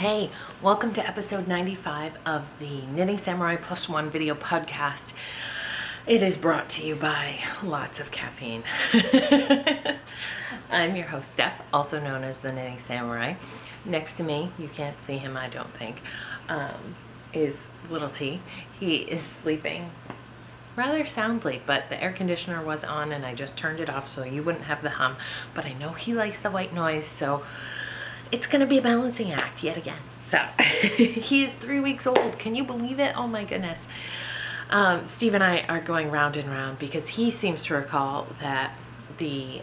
Hey, welcome to episode 95 of the Knitting Samurai Plus One video podcast. It is brought to you by lots of caffeine. I'm your host, Steph, also known as the Knitting Samurai. Next to me, you can't see him, I don't think, is Little T. He is sleeping rather soundly, but the air conditioner was on and I just turned it off so you wouldn't have the hum. But I know he likes the white noise, so it's gonna be a balancing act yet again. So he is 3 weeks old. Can you believe it? Oh my goodness. Steve and I are going round and round because he seems to recall that the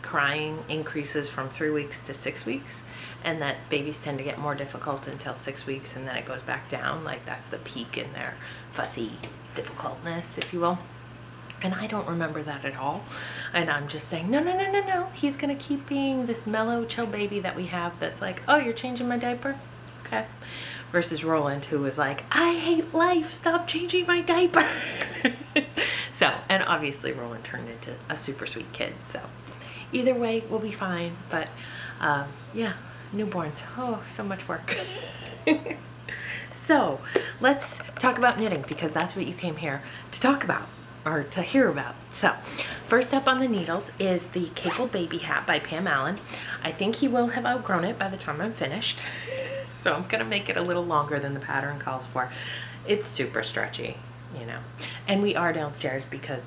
crying increases from 3 weeks to 6 weeks, and that babies tend to get more difficult until 6 weeks, and then it goes back down. Like that's the peak in their fussy difficultness, if you will. And I don't remember that at all. And I'm just saying, no. He's gonna keep being this mellow, chill baby that we have that's like, oh, you're changing my diaper? Okay. Versus Roland, who was like, I hate life, stop changing my diaper. So, and obviously Roland turned into a super sweet kid. So either way, we'll be fine. But yeah, newborns, oh, so much work. So let's talk about knitting because that's what you came here to talk about. Or to hear about. So first up on the needles is the Cable Baby Hat by Pam Allen. I think he will have outgrown it by the time I'm finished. So I'm gonna make it a little longer than the pattern calls for. It's super stretchy, you know. And we are downstairs because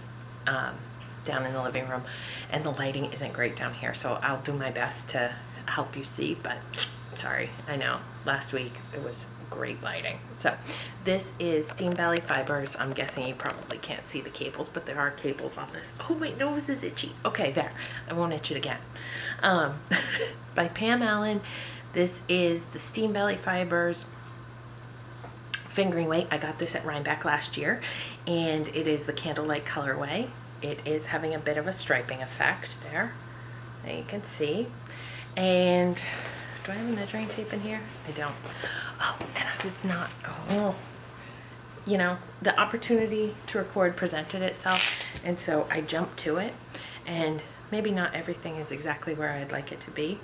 down in the living room, and the lighting isn't great down here. So I'll do my best to help you see, but sorry, I know last week it was great lighting. So this is Steam Valley Fibers. I'm guessing you probably can't see the cables, but there are cables on this. Oh, my nose is itchy. Okay, there. I won't itch it again. By Pam Allen. This is the Steam Valley Fibers fingering weight. I got this at Rhinebeck last year, and it is the candlelight colorway. It is having a bit of a striping effect there. There you can see. And do I have a measuring tape in here? I don't. Oh, and I was not, oh, you know, the opportunity to record presented itself, and so I jumped to it, and maybe not everything is exactly where I'd like it to be,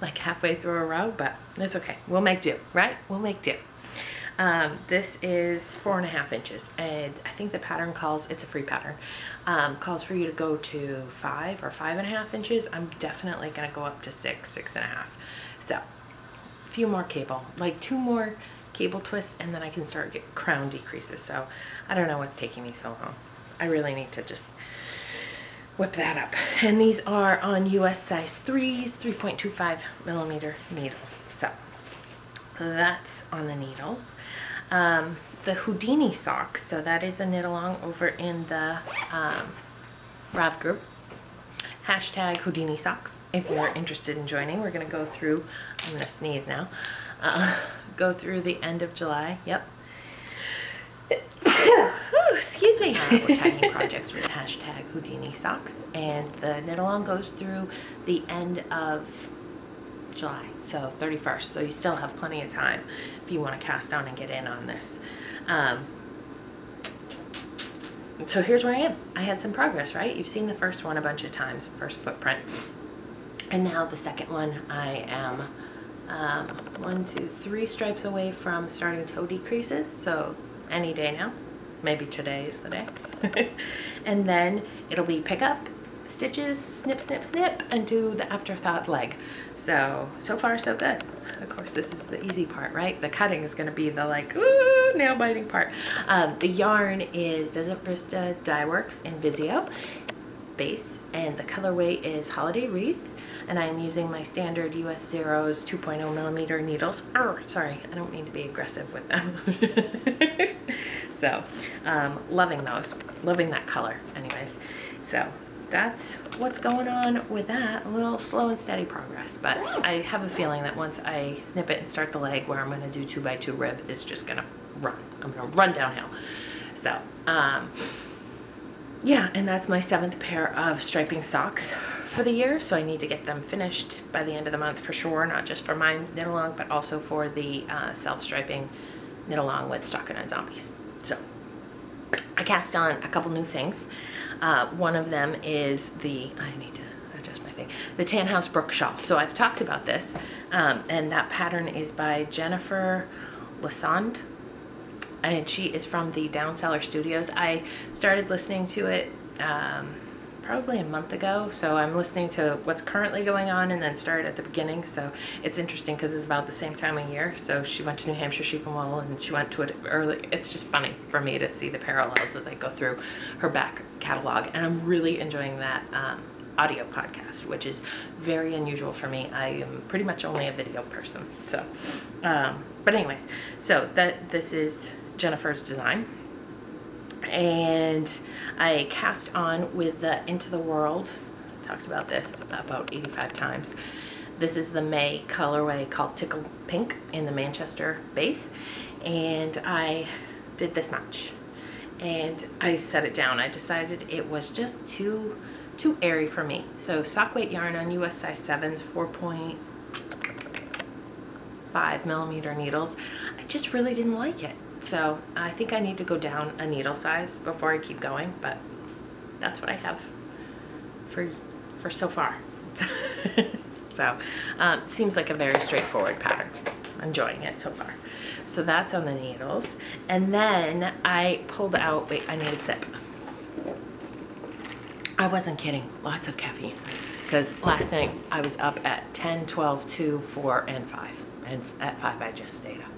like halfway through a row, but it's okay. We'll make do, right? We'll make do. This is 4.5 inches, and I think the pattern calls, it's a free pattern, calls for you to go to 5 or 5.5 inches. I'm definitely gonna go up to 6.5. So a few more cable, like 2 more cable twists, and then I can start get crown decreases. So I don't know what's taking me so long. I really need to just whip that up. And these are on US size 3s, 3.25 millimeter needles. So that's on the needles. The Houdini socks, so that is a knit along over in the Rav group. Hashtag Houdini socks if you're interested in joining. We're gonna go through, I'm gonna sneeze now, go through the end of July. Yep. Excuse me. We're tagging projects with hashtag Houdini socks, and the knit along goes through the end of July, so 31st. So you still have plenty of time if you want to cast on and get in on this. So here's where I am. I had some progress, right? You've seen the first one a bunch of times, first footprint, and now the second one. I am 1, 2, 3 stripes away from starting toe decreases, so any day now. Maybe today is the day. And then it'll be pick up, stitches, snip, snip, snip, and do the afterthought leg. So far so good. Of course, this is the easy part, right? The cutting is gonna be the like, ooh, nail biting part. The yarn is Desert Vista Dye Works in Vizio base, and the colorway is Holiday Wreath, and I'm using my standard US Zeros 2.0 millimeter needles. Sorry, I don't mean to be aggressive with them. So, loving those, loving that color anyways. So that's what's going on with that. A little slow and steady progress, but I have a feeling that once I snip it and start the leg where I'm gonna do 2x2 rib, it's just gonna run. I'm gonna run downhill. So, yeah, and that's my 7th pair of striping socks for the year, so I need to get them finished by the end of the month for sure, not just for my knit along, but also for the self-striping knit along with Stockin' and Zombies. So I cast on a couple new things. One of them is the, I need to adjust my think. The Tan House Brook shawl. So I've talked about this, and that pattern is by Jennifer Lassonde, and she is from the Down Cellar Studios. I started listening to it probably a month ago, so I'm listening to what's currently going on and then started at the beginning. So it's interesting because it's about the same time of year. So she went to New Hampshire Sheep and Wool, and she went to it early. It's just funny for me to see the parallels as I go through her back catalog, and I'm really enjoying that audio podcast, which is very unusual for me. I am pretty much only a video person. So but anyways, so this is Jennifer's design, and I cast on with the Into the World. Talked about this about 85 times. This is the May colorway called Tickle Pink in the Manchester base, and I did this much, and I set it down. I decided it was just too airy for me. So sock weight yarn on US size 7s, 4.5 millimeter needles. I just really didn't like it. So I think I need to go down a needle size before I keep going, but that's what I have for so far. So seems like a very straightforward pattern. I'm enjoying it so far. So that's on the needles. And then I pulled out, wait, I need a sip. I wasn't kidding, lots of caffeine. Because last night I was up at 10, 12, 2, 4, and 5. And at 5 I just stayed up.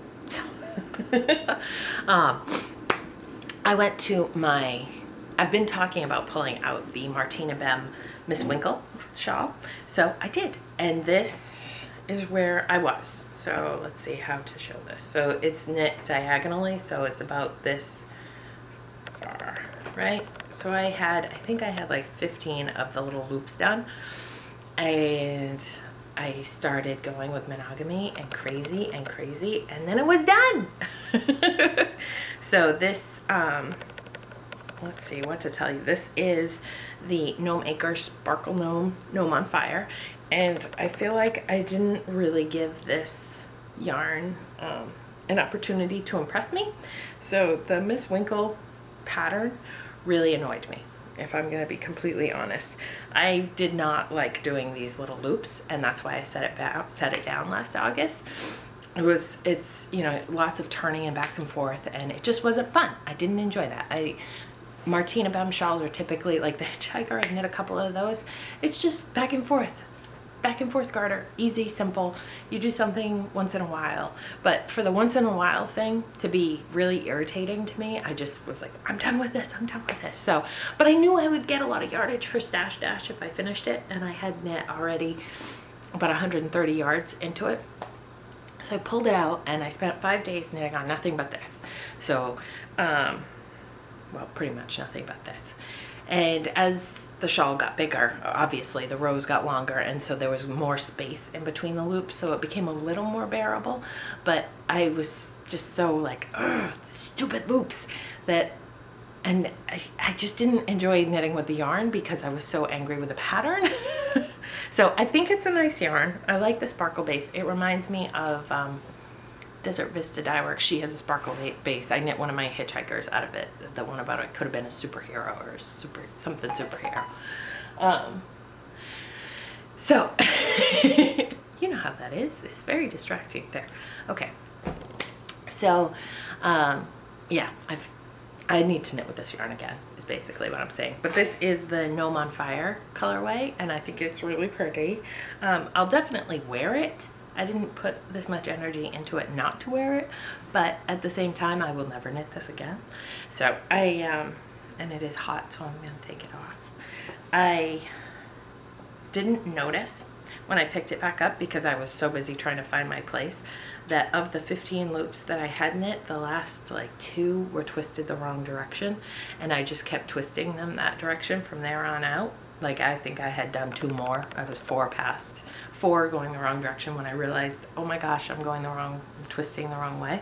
I went to I've been talking about pulling out the Martina Bem Miss Winkle shawl, so I did, and this is where I was. So let's see how to show this. So it's knit diagonally, so it's about this far, right? So I think I had like 15 of the little loops done, and I started going with monogamy and crazy, and then it was done. So this, let's see what to tell you. This is the Gnome Acre Sparkle Gnome on Fire, and I feel like I didn't really give this yarn an opportunity to impress me. So the Miss Winkle pattern really annoyed me, if I'm gonna be completely honest. I did not like doing these little loops, and that's why I set it down last August. It's you know, lots of turning and back and forth, and it just wasn't fun. I didn't enjoy that. Martina Bem shawls are typically like the Hitchhiker. I knit a couple of those. It's just back and forth garter, easy, simple. You do something once in a while, but for the once in a while thing to be really irritating to me, I just was like, I'm done with this. So, but I knew I would get a lot of yardage for Stash Dash if I finished it, and I had knit already about 130 yards into it. So I pulled it out, and I spent 5 days knitting on nothing but this. So well, pretty much nothing but this. And as the shawl got bigger, obviously the rows got longer, and so there was more space in between the loops, so it became a little more bearable. But I was just so like, ugh, stupid loops, and I just didn't enjoy knitting with the yarn because I was so angry with the pattern. So I think it's a nice yarn. I like the sparkle base. It reminds me of Desert Vista Dye Works. She has a sparkle base. I knit one of my Hitchhikers out of it. The one about it could have been a superhero or something superhero. So you know how that is. It's very distracting there. Okay. So yeah, I need to knit with this yarn again, is basically what I'm saying. But this is the Gnome on Fire colorway, and I think it's really pretty. I'll definitely wear it. I didn't put this much energy into it not to wear it, but at the same time, I will never knit this again. So and it is hot, so I'm gonna take it off. I didn't notice when I picked it back up, because I was so busy trying to find my place, that of the 15 loops that I had knit, the last like 2 were twisted the wrong direction, and I just kept twisting them that direction from there on out. Like, I think I had done 2 more. I was 4 past 4 going the wrong direction when I realized, oh my gosh, I'm twisting the wrong way.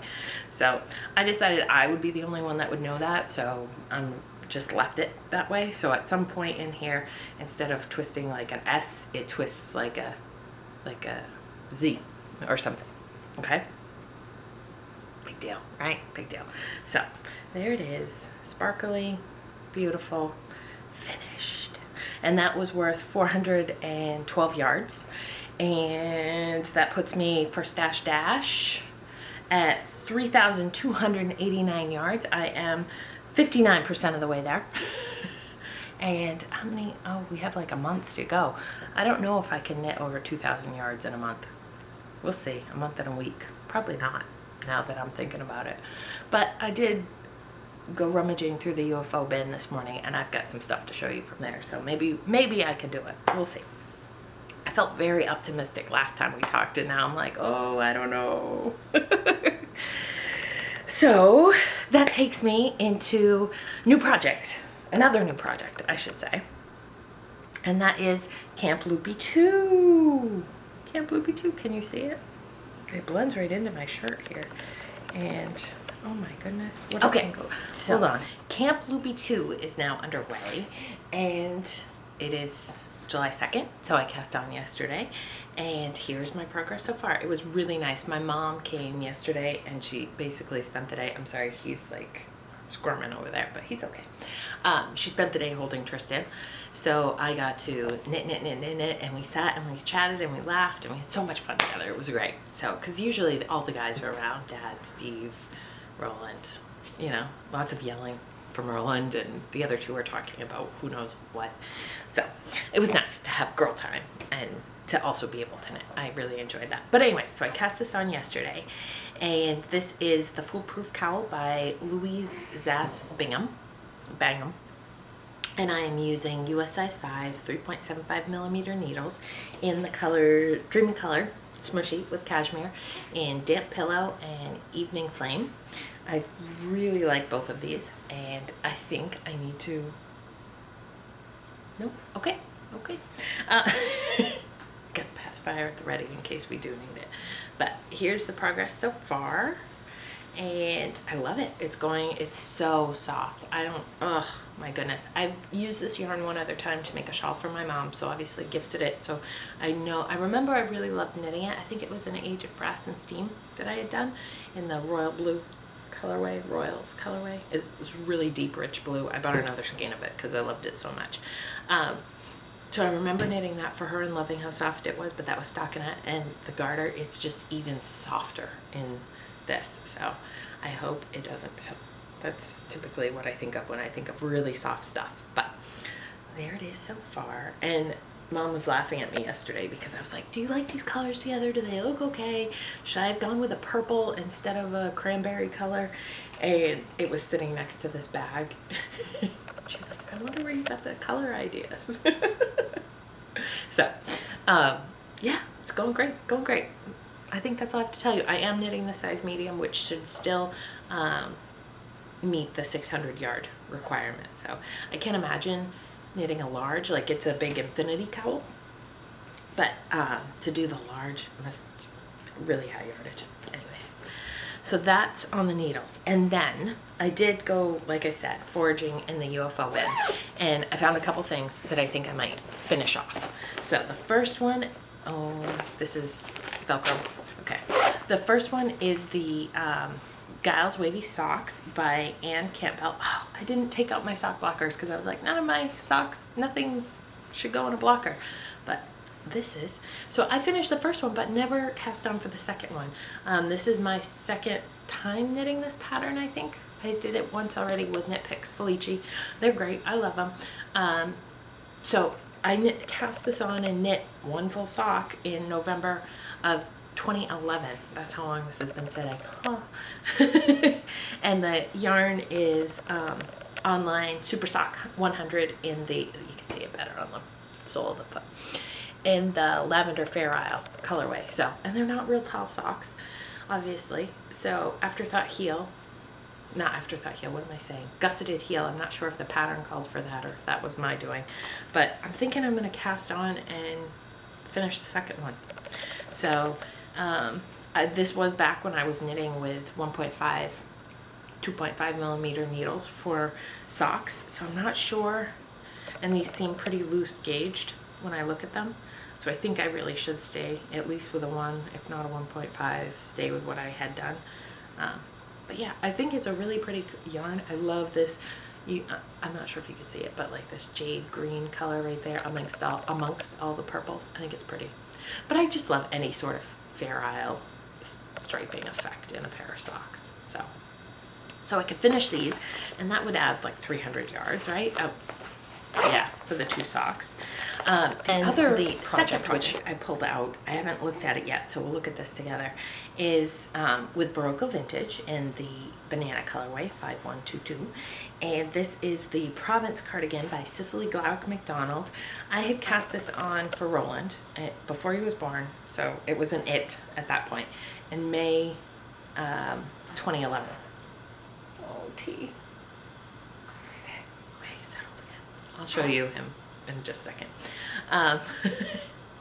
So I decided I would be the only one that would know that, so I'm just left it that way. So at some point in here, instead of twisting like an S, it twists like a Z or something. Okay, big deal, right? Big deal. So there it is, sparkly, beautiful, finished. and that was worth 412 yards. And that puts me for Stash Dash at 3,289 yards. I am 59% of the way there. And how many? Oh, we have like a month to go. I don't know if I can knit over 2,000 yards in a month. We'll see. A month and a week. Probably not, now that I'm thinking about it. But I did go rummaging through the UFO bin this morning, and I've got some stuff to show you from there. So maybe I can do it. We'll see. I felt very optimistic last time we talked, and now I'm like, oh, I don't know. So that takes me into another new project, I should say. And that is Camp Loopy 2. Camp Loopy 2, can you see it? It blends right into my shirt here. And, oh my goodness. Okay, so, hold on. Camp Loopy 2 is now underway, and it is July 2nd, so I cast on yesterday, and here's my progress so far. It was really nice. My mom came yesterday, and she basically spent the day, I'm sorry, he's like squirming over there, but he's okay. She spent the day holding Tristan, so I got to knit, and we sat and we chatted and we laughed and we had so much fun together. It was great. So, because usually all the guys are around, Dad, Steve, Roland, you know, lots of yelling from Roland, and the other two are talking about who knows what. So it was nice to have girl time and to also be able to knit. I really enjoyed that. But anyways, so I cast this on yesterday, and this is the Foolproof Cowl by Louise Zass Bingham. And I am using US size 5 3.75 millimeter needles in the color Dreamy Color Smushy with Cashmere, in Damp Pillow and Evening Flame. I really like both of these, and I think I need to, nope, okay. Get the pacifier at the ready in case we do need it. But here's the progress so far, and I love it. It's so soft. Oh my goodness. I've used this yarn one other time to make a shawl for my mom, so obviously gifted it. So I remember I really loved knitting it. I think it was an Age of Brass and Steam that I had done in the royal blue colorway, Royals colorway. It's really deep, rich blue. I bought another skein of it because I loved it so much. So I remember knitting that for her and loving how soft it was, but that was stockinette, and the garter, it's just even softer in this. So I hope it doesn't pill. That's typically what I think of when I think of really soft stuff. But there it is so far. And Mom was laughing at me yesterday because I was like, do you like these colors together? Do they look okay? Should I have gone with a purple instead of a cranberry color? And it was sitting next to this bag. She was like, I wonder where you got the color ideas. So, yeah, it's going great. I think that's all I have to tell you. I am knitting the size medium, which should still meet the 600 yard requirement. So I can't imagine knitting a large, like it's a big infinity cowl, but to do the large, that's really high yardage. Anyways, so that's on the needles. And then I did go, like I said, foraging in the UFO bin, and I found a couple things that I think I might finish off. So the first one, oh, this is Velcro. Okay, the first one is the Giles Wavy Socks by Anne Campbell. Oh, I didn't take out my sock blockers because I was like, none of my socks, nothing should go in a blocker. But this is, so I finished the first one but never cast on for the second one. This is my second time knitting this pattern, I think. I did it once already with Knit Picks Felici. They're great, I love them. So I cast this on and knit one full sock in November of 2011. That's how long this has been sitting. Huh. And the yarn is online Super Sock 100 in the, you can see it better on the sole of the foot, in the Lavender Fair Isle colorway. So, and they're not real tall socks, obviously. So Afterthought Heel, not Afterthought Heel, what am I saying? Gusseted Heel. I'm not sure if the pattern called for that or if that was my doing, but I'm thinking I'm going to cast on and finish the second one. So this was back when I was knitting with 2.5 millimeter needles for socks, so I'm not sure, and these seem pretty loose gauged when I look at them, so I think I really should stay at least with a 1, if not a 1.5, stay with what I had done. But yeah, I think it's a really pretty yarn. I love this I'm not sure if you can see it, but like this jade green color right there amongst all the purples. I think it's pretty. But I just love any sort of Fair Isle striping effect in a pair of socks. So I could finish these, and that would add like 300 yards, right? Yeah, for the 2 socks. And the second project I pulled out, I haven't looked at it yet, so we'll look at this together, is with Barocco Vintage in the banana colorway, 5122. And this is the Provence cardigan by Cicely Glauc McDonald. I had cast this on for Roland before he was born, so it was an it at that point, in May 2011. Oh, T. I'll show you him in just a second.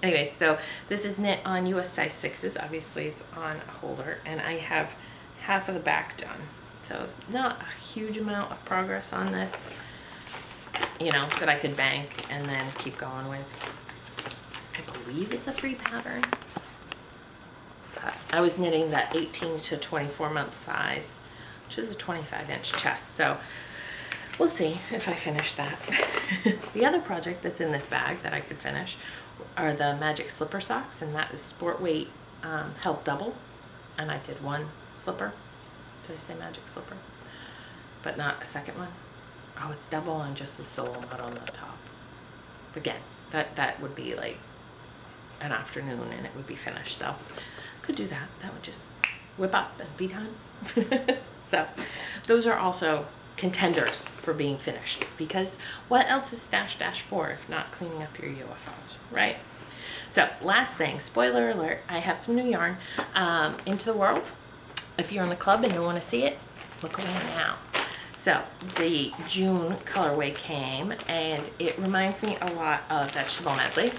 Anyway, so this is knit on US size 6s. Obviously it's on a holder, and I have half of the back done. So not a huge amount of progress on this, you know, that I could bank and then keep going with. I believe it's a free pattern. But I was knitting that 18 to 24 month size, which is a 25-inch chest. So we'll see if I finish that. The other project that's in this bag that I could finish are the Magic Slipper socks, and that is sport weight held double, and I did 1 slipper. Did I say Magic Slipper? But not a second one. Oh, it's double on just the sole, not on the top. Again, that would be like an afternoon, and it would be finished. So could do that. That would just whip up and be done. So those are also contenders for being finished, because what else is Stash Dash for if not cleaning up your UFOs, right? So last thing, spoiler alert, I have some new yarn, Into the World. If you're in the club and you want to see it, look away now. So the June colorway came, and it reminds me a lot of Vegetable Medley,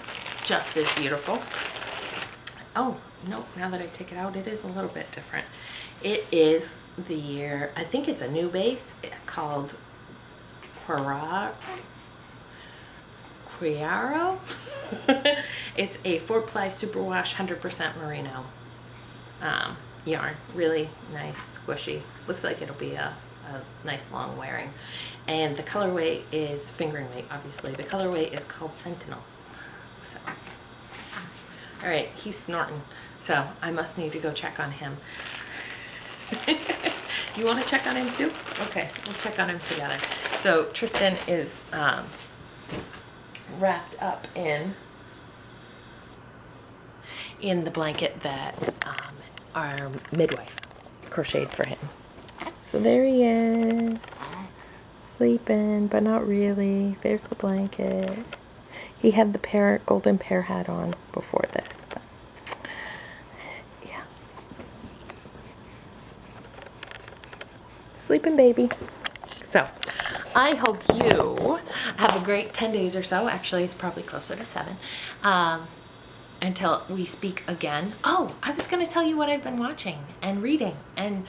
just as beautiful. Oh no, now that I take it out, it is a little bit different. It is I think it's a new base called Quiaro. It's a 4-ply superwash 100% merino yarn. Really nice, squishy. Looks like it'll be a nice long wearing. And the colorway is fingering weight, obviously. The colorway is called Sentinel. So, all right, he's snorting, so I must need to go check on him. You want to check on him too? Okay, we'll check on him together. So Tristan is wrapped up in the blanket that our midwife crocheted for him. So there he is, sleeping, but not really. There's the blanket. He had the golden pear hat on before this, but yeah. Sleeping baby. So I hope you have a great 10 days or so. Actually, it's probably closer to 7. Until we speak again. Oh, I was going to tell you what I've been watching and reading, and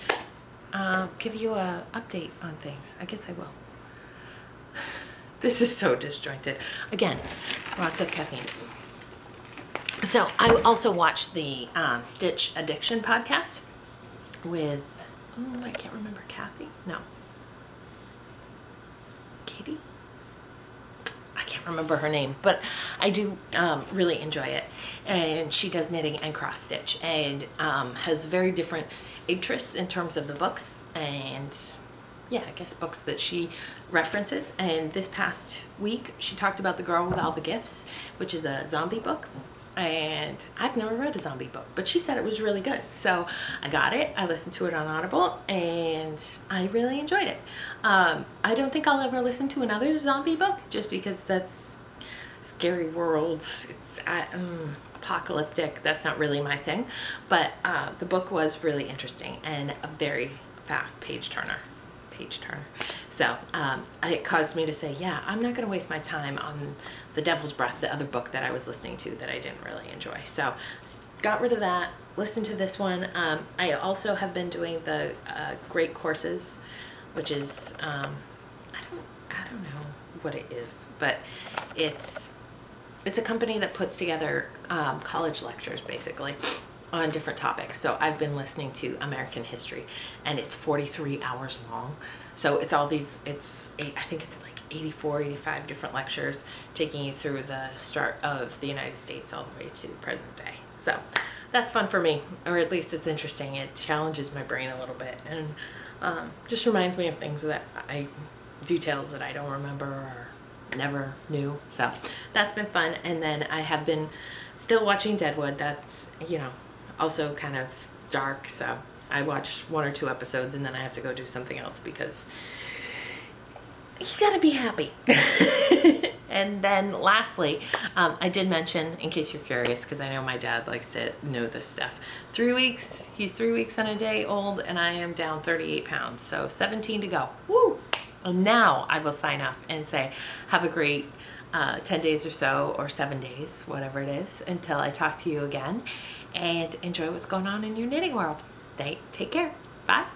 give you an update on things. I guess I will. This is so disjointed. Again, lots of caffeine. So I also watched the Stitch Addiction podcast with, oh, I can't remember, Kathy? No. Katie? I can't remember her name, but I do really enjoy it. And she does knitting and cross stitch, and has very different interests in terms of the books, and yeah, I guess books that she references. And this past week she talked about The Girl with All the Gifts, which is a zombie book, and I've never read a zombie book, but she said it was really good, so I got it. I listened to it on Audible, and I really enjoyed it. I don't think I'll ever listen to another zombie book, just because that's scary world. It's apocalyptic. That's not really my thing, but the book was really interesting and a very fast page turner. So it caused me to say, yeah, I'm not going to waste my time on The Devil's Breath, the other book that I was listening to that I didn't really enjoy. So got rid of that, listened to this one. I also have been doing the Great Courses, which is, I don't know what it is, but it's a company that puts together college lectures, basically, on different topics. So I've been listening to American history, and it's 43 hours long. So it's all these, I think it's like 84, 85 different lectures taking you through the start of the United States all the way to present day. So that's fun for me, or at least it's interesting. It challenges my brain a little bit, and just reminds me of things that details that I don't remember or never knew. So that's been fun. And then I have been still watching Deadwood. That's, you know, also kind of dark. So I watch 1 or 2 episodes and then I have to go do something else because you gotta be happy. And then lastly, I did mention, in case you're curious, because I know my dad likes to know this stuff, 3 weeks, he's 3 weeks and a day old, and I am down 38 pounds, so 17 to go. Woo! And now I will sign off and say, have a great 10 days or so, or 7 days, whatever it is, until I talk to you again, and enjoy what's going on in your knitting world. Take care. Bye.